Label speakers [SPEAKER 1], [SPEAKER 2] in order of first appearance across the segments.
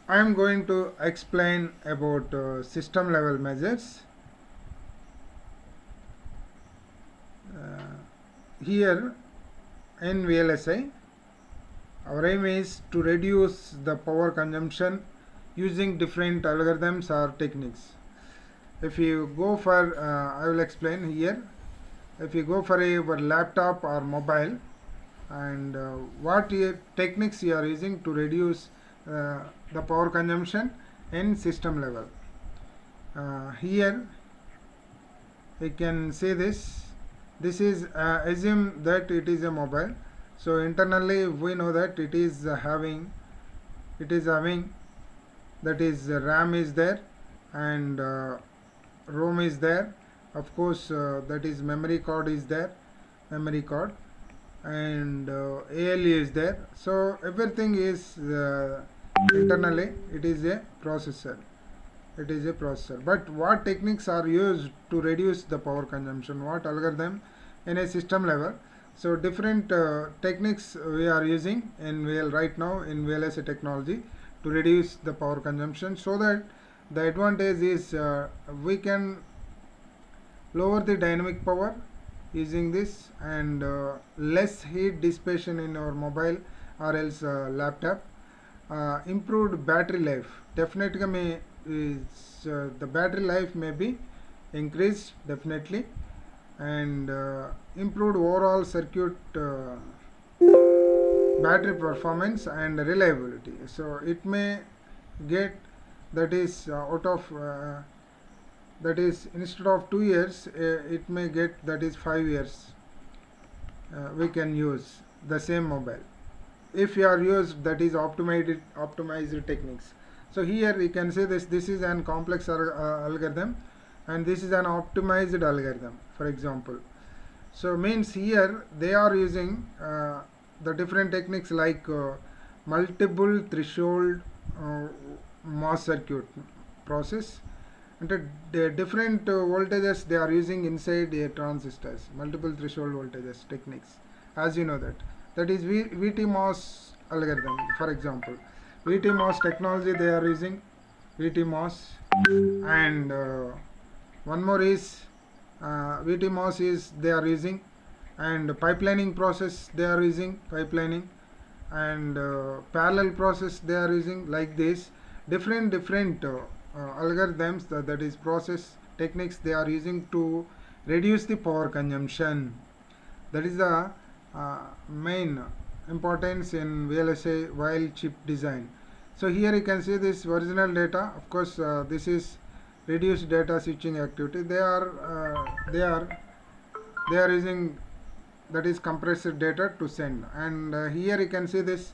[SPEAKER 1] I am going to explain about system level measures. Here in VLSI, our aim is to reduce the power consumption using different algorithms or techniques. If you go for, I will explain here. If you go for your laptop or mobile, and what techniques you are using to reduce the power consumption in system level. Here you can say this is assume that it is a mobile, so internally we know that it is having that is RAM is there, and ROM is there, of course, that is memory card is there, memory card, and ALU is there. So everything is internally it is a processor. But what techniques are used to reduce the power consumption, what algorithm in a system level? So different techniques we are using in right now in VLSI technology to reduce the power consumption, so that the advantage is we can lower the dynamic power using this, and less heat dissipation in our mobile or else laptop, improved battery life. Definitely may is the battery life may be increased definitely, and improved overall circuit battery performance and reliability. So it may get that is out of that is instead of 2 years, it may get that is 5 years. We can use the same mobile if you are used that is optimized techniques. So here you can say this is an complex algorithm, and this is an optimized algorithm, for example. So means here they are using the different techniques like multiple threshold MOS circuit process, and the different voltages they are using inside the transistors, multiple threshold voltages techniques, as you know that is VT-MOS algorithm. For example, VT-MOS technology they are using VT-MOS, and one more is VT-MOS is they are using, and pipelining process they are using pipelining, and parallel process they are using, like this different algorithms, that is process techniques they are using to reduce the power consumption. That is the main importance in VLSI while chip design. So here you can see this original data. Of course, this is reduced data switching activity. They are using that is compressed data to send, and here you can see this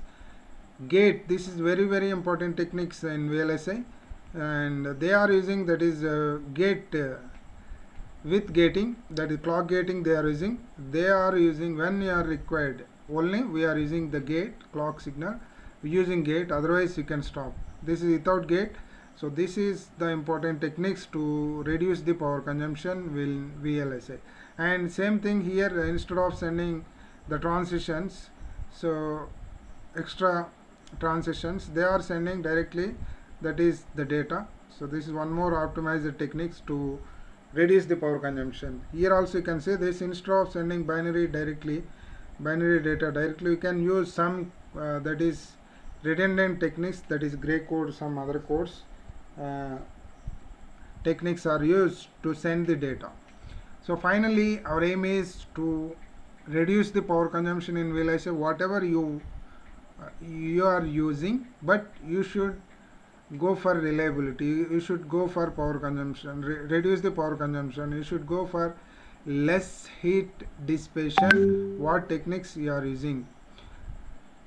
[SPEAKER 1] gate. This is very important techniques in VLSI, and they are using that is gate with gating, that is clock gating they are using. They are using when you are required only we are using the gate clock signal using gate, otherwise you can stop. This is without gate. So this is the important techniques to reduce the power consumption will VLSI. And same thing here, instead of sending the transitions, so extra transitions, they are sending directly that is the data. So this is one more optimized techniques to reduce the power consumption. Here also you can say this, instead of sending binary data directly, you can use some that is redundant techniques, that is gray code, some other codes techniques are used to send the data. So finally our aim is to reduce the power consumption in VLSI whatever you are using, but you should go for reliability, you should go for power consumption, reduce the power consumption, you should go for less heat dissipation, what techniques you are using.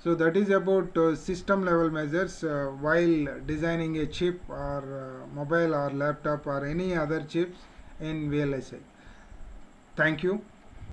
[SPEAKER 1] So that is about system level measures while designing a chip or mobile or laptop or any other chips in VLSI. Thank you.